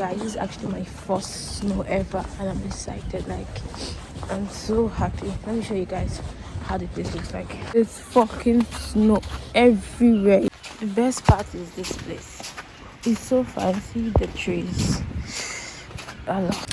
guys, this is actually my first snow ever, and I'm excited. Like, I'm so happy. Let me show you guys how the place looks like. It's fucking snow everywhere. The best part is this place. It's so fancy, the trees. I love.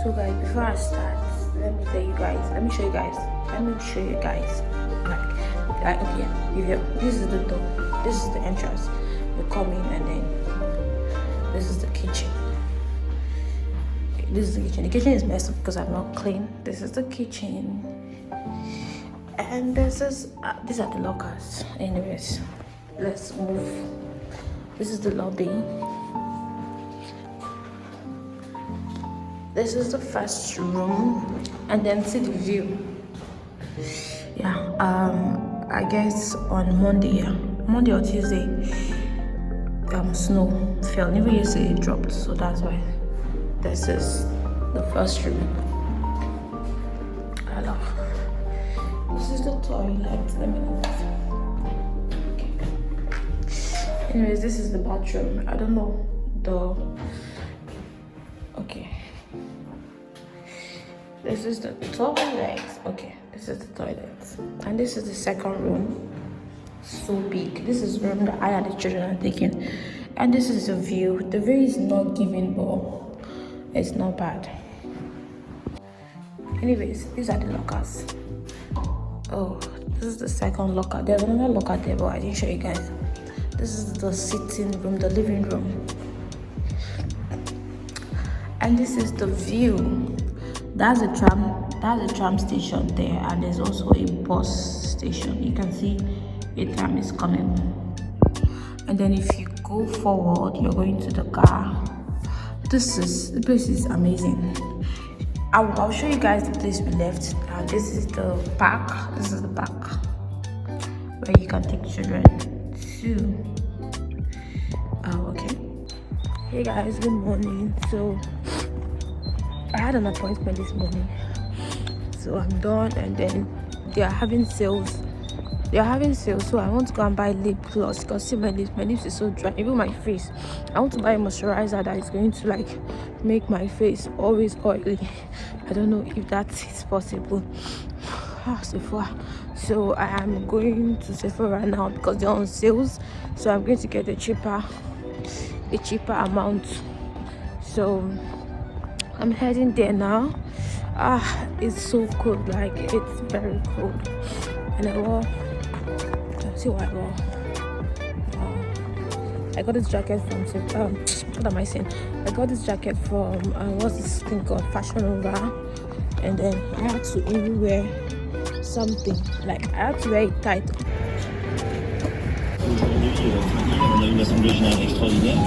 So guys, before I start, let me show you guys. Like okay, this is the door, this is the entrance. You come in, and then this is the kitchen. This is the kitchen. The kitchen is messed up because I'm not clean. This is the kitchen, and these are the lockers. Anyways, let's move. This is the lobby. This is the first room, and then see the view. Yeah, I guess on Monday or Tuesday, snow fell. Even yesterday it dropped, so that's why this is the first room. I love. This is the toilet. Let me know. Okay. Anyways, this is the bathroom. I don't know the. Okay. This is the toilet. Okay, this is the toilet. And this is the second room. So big. This is the room that I and the children are taking. And this is the view. The view is not giving, but it's not bad. Anyways, these are the lockers. Oh, this is the second locker. There's another locker there, but I didn't show you guys. This is the sitting room, the living room. And this is the view. That's a tram station there, and there's also a bus station. You can see a tram is coming, and then if you go forward, you're going to the car. The place is amazing. I'll show you guys the place we left. This is the park. This is the park where you can take children to. Okay. Hey guys, good morning. So I had an appointment this morning, so I'm done, and then they are having sales. So I want to go and buy lip gloss because see my lips is so dry, even my face. I want to buy a moisturizer that is going to like make my face always oily. I don't know if that is possible. Sephora. So I am going to Sephora now because they're on sales, so I'm going to get a cheaper amount. So I'm heading there now. It's so cold, like it's very cold. And I wore, see what I wore. I got this jacket from what am I saying? I got this jacket from what's this thing called, Fashion Nova. And then I had to even wear something, like I had to wear it tight. On a une assemblée générale extraordinaire.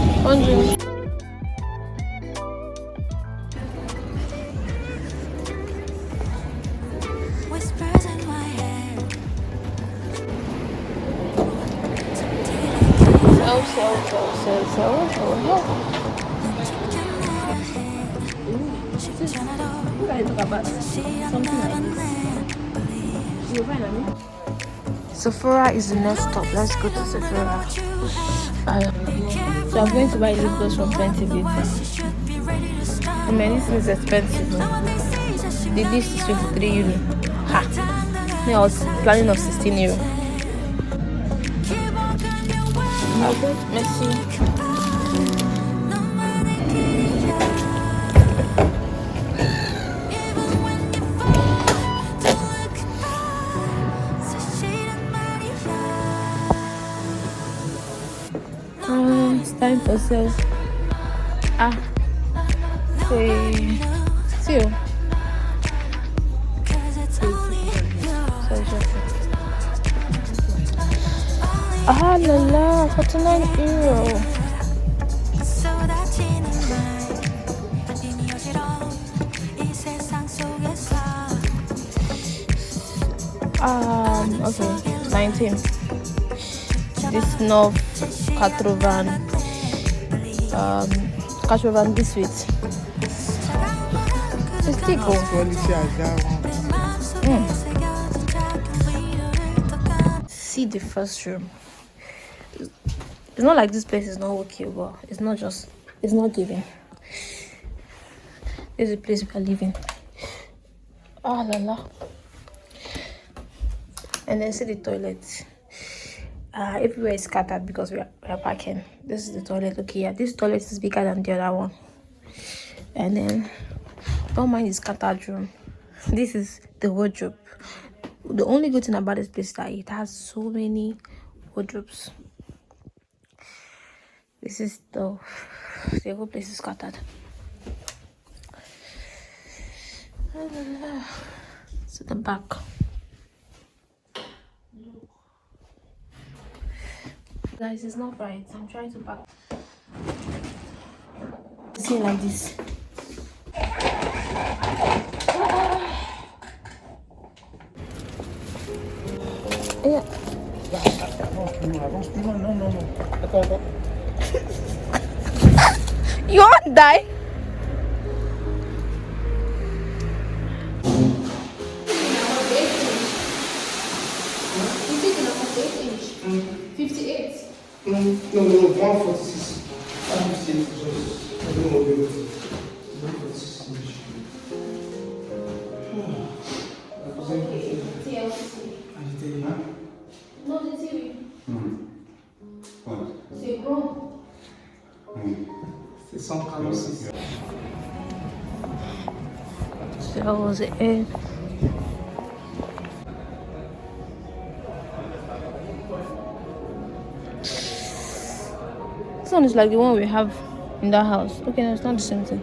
Sephora is the next stop. Let's go to Sephora. So I'm going to buy lip gloss from Fenty Beauty. The medicine is expensive. The list is 23 euro. Ha! Me, I was planning on 16 euro. Merci. It's time for sales. See you. La la, 49 euro. Okay, 19. This North Catrovan, Catrovan Biscuit. It's still cool. See the first room. It's not like this place is not okay, but it's not giving. This is the place we are living. Ah la la. And then see the toilet. Everywhere is scattered because we are parking. This is the toilet. Okay, yeah, this toilet is bigger than the other one. And then don't mind the scattered room. This is the wardrobe. The only good thing about this place is that it has so many wardrobes. This is the whole place is scattered. To the back. Guys, it's not right. I'm trying to back. See like this. Yeah. No. You won't die. No, 146. 158. I don't know. 146 inch. No, the TV. C'est grand. C'est 146. That was it. This one is like the one we have in that house. Okay, no, it's not the same thing.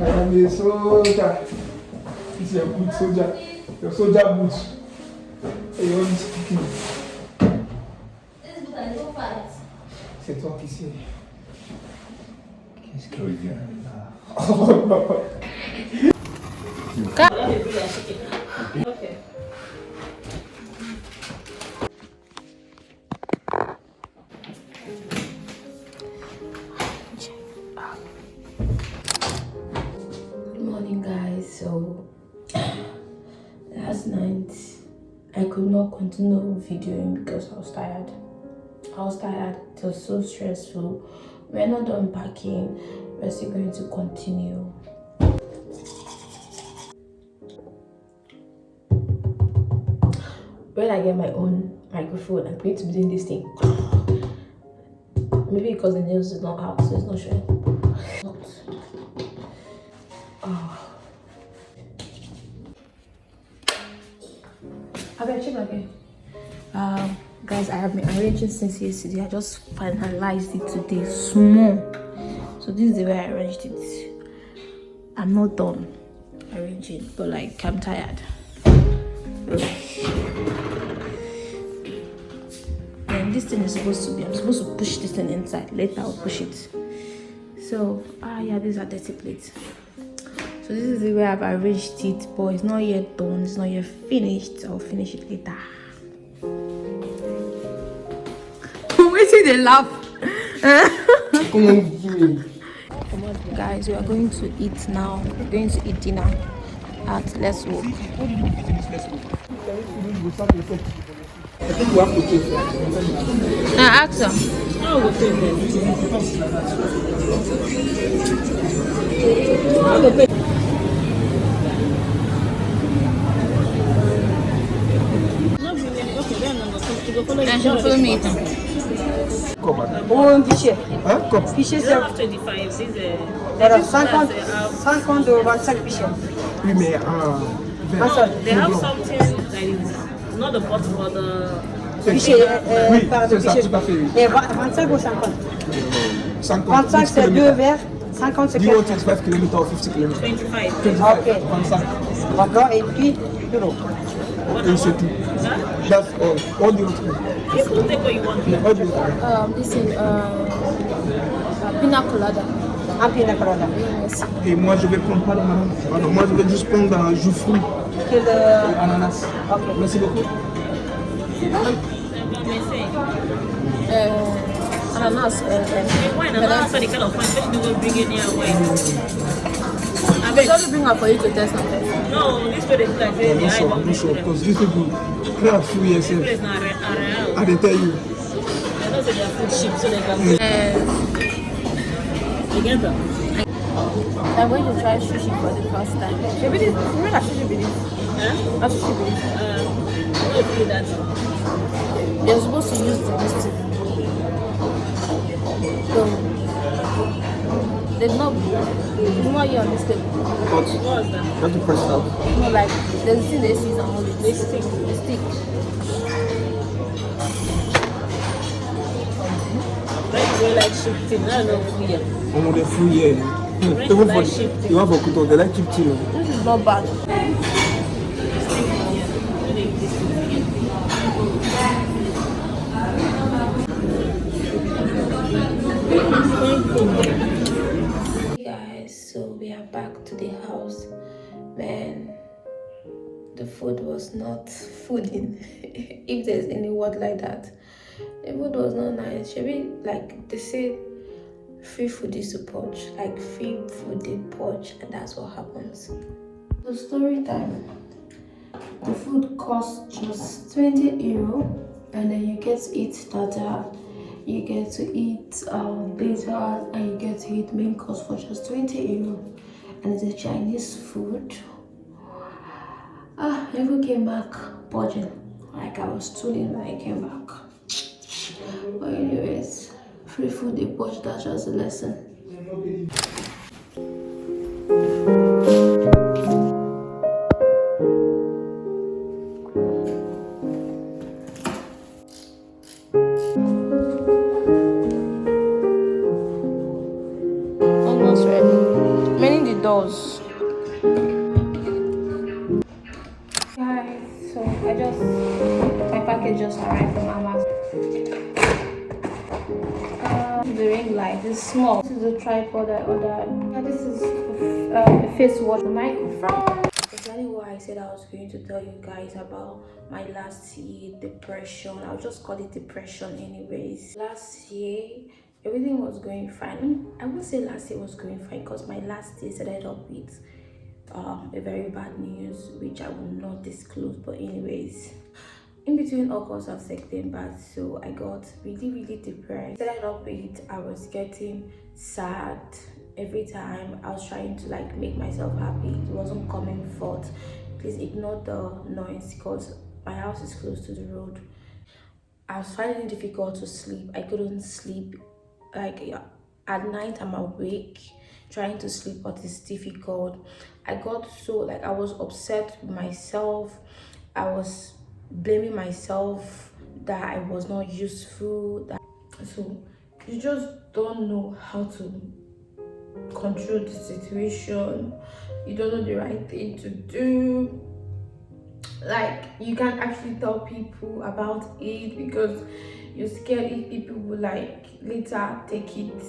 I'm a soldier. It's a good soldier. Your soldier boots. You want speaking. This boot is so fat. C'est toi qui sais. Qu'est-ce que tu Okay. Good morning, guys. So last night I could not continue videoing because I was tired. It was so stressful. We're not done packing. We're still going to continue. When I get my own microphone, I'm going to be doing this thing. Maybe because the nails is not out, so it's not showing. Guys, I have been arranging since yesterday. I just finalized it today, small. So this is the way I arranged it. I'm not done arranging, but like I'm tired. And this thing is supposed to be, I'm supposed to push this thing inside. Later I'll push it. So yeah, these are dirty plates. So this is the way I've arranged it, but it's not yet done, it's not yet finished. I'll finish it later. Wait till they laugh. Guys, we are going to eat now. We're going to eat dinner at Let's Walk. I think we have to pay for it. Ask her. Follow me. Oh, un guichet. Hein? Comme Guichet, c'est 25, this is there are 50 de 25 guichets. oui, mais they have something that is not the pot for the Fichier Oui, par c'est ça, fichier. tout à fait, oui. Et 25 ou 50? 50. 25 c'est 2 verres, 50 c'est Do you want 4. 25 km or 50 km? 25. 25, Okay. 25. D'accord, et puis l'eau. Et c'est tout. That's all. What do you want to do? You could take what you want. What do you want to do? This is pina colada. Un pina colada. Et moi je vais prendre pas l'ananas. Pardon, moi je vais juste prendre un jus fruit Quel, et ananas. Ok. Merci beaucoup. Ananas. Wine, and that's the kind of fun, especially when bringing near wine. I will only bring her for you to test and test. No, this way they feel like they I'm not sure, because these people craft food yourself. Place not around. I they tell you. They don't say their food cheap, so they can together. I'm going to try sushi for the first time. Maybe this, you know sushi be this? Huh? A sushi be this? Don't do that. You're supposed to use this thing. So, there's not here on this table. But you What was that? have to press it out. No, like, there's a thing they see and hold it. They stick. The stick. Like they like cheap thing. I don't know here. On the food here. French Even like for cheap thing. you have a kuto, they like cheap tea. This is not bad. Hey guys, so we are back to the house. Man, the food was not fooding. If there's any word like that, the food was not nice. Should we, like they say, free food is to purge, like free food they purge, and that's what happens. The story time. The food costs just 20 euro, and then you get to eat starter, you get to eat dessert, and you get to eat main course for just 20 euro, and it's a Chinese food. I never came back purging, like I was stooling when I came back. But anyways, free food they purge, that's just a lesson. Almost ready. Many the doors. Guys, so my package just arrived from Amazon. The ring light is small. This is the tripod I ordered. Yeah, this is a face wash, the microphone. Exactly what I said I was going to tell you guys about my last year depression. I'll just call it depression anyways. Last year, everything was going fine. I wouldn't say last year was going fine because my last year started up with a very bad news, which I will not disclose. But anyways, in between August and September, so I got really depressed. Started up with, I was getting sad every time I was trying to like make myself happy. It wasn't coming forth. Please ignore the noise because my house is close to the road. I was finding it difficult to sleep. I couldn't sleep. Like at night I'm awake trying to sleep, but it's difficult. I got so like I was upset with myself. I was blaming myself that I was not useful. So you just don't know how to control the situation. You don't know the right thing to do. Like you can't actually tell people about it because you're scared if people will like later take it.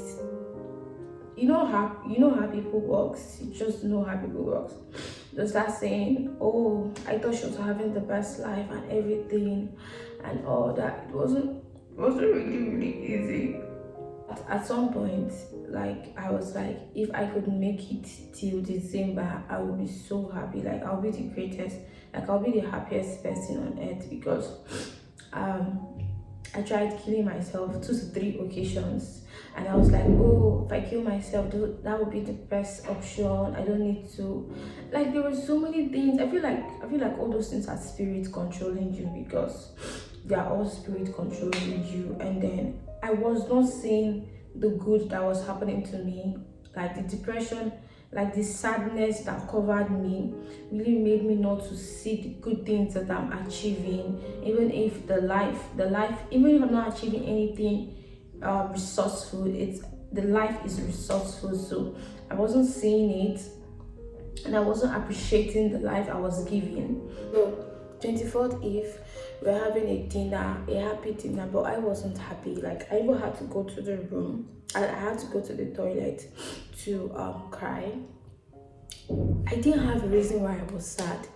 You know how people works. You just know how people works. They start saying, oh, I thought she was having the best life and everything and all that. It wasn't really easy. At some point, like I was like, if I could make it till December, I would be so happy. Like I'll be the greatest, like I'll be the happiest person on earth because I tried killing myself 2 to 3 occasions, and I was like, oh, if I kill myself, that would be the best option. I don't need to, like there were so many things. I feel like all those things are spirit controlling you because they are all spirit controlling you. And then I was not seeing the good that was happening to me. Like the depression like the sadness that covered me really made me not to see the good things that I'm achieving. Even if the life, even if I'm not achieving anything resourceful, the life is resourceful. So I wasn't seeing it, and I wasn't appreciating the life I was given. So 24th Eve, we're having a dinner, a happy dinner, but I wasn't happy. Like, I even had to go to the room. I had to go to the toilet to cry. I didn't have a reason why I was sad,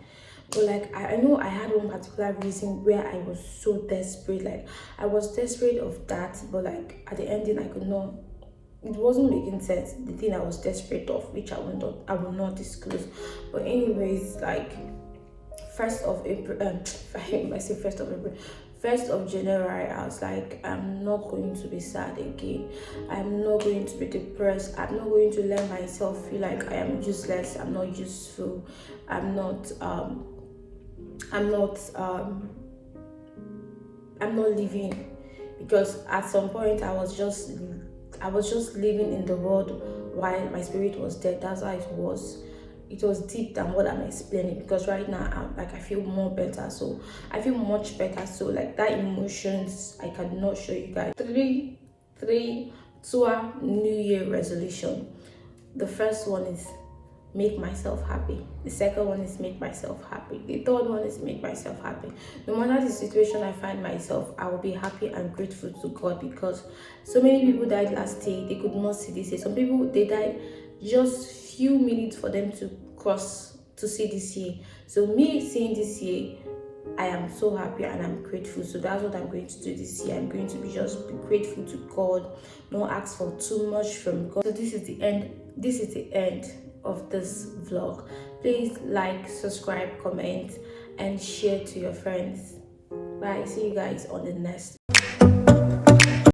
but like I know I had one particular reason where I was so desperate. Like, I was desperate of that, but like at the ending, I could not. It wasn't making sense. The thing I was desperate of, which I will not disclose. But anyways, like 1st of April, I say 1st of April, 1st of January, I was like, I'm not going to be sad again. I'm not going to be depressed. I'm not going to let myself feel like I am useless. I'm not useful. I'm not living, because at some point I was just living in the world while my spirit was dead. That's how it was. It was deep than what I'm explaining, because right now I feel more better. So I feel much better. So like that emotions I cannot show you guys. Three tour New Year resolution. The first one is make myself happy. The second one is make myself happy. The third one is make myself happy. No matter the situation I find myself, I will be happy and grateful to God, because so many people died last year. They could not see this year. Some people, they died just few minutes for them to cross to see this year. So me seeing this year, I am so happy and I'm grateful. So that's what I'm going to do this year. I'm going to be grateful to God, not ask for too much from God. So this is the end of this vlog. Please like, subscribe, comment, and share to your friends. Bye. See you guys on the next.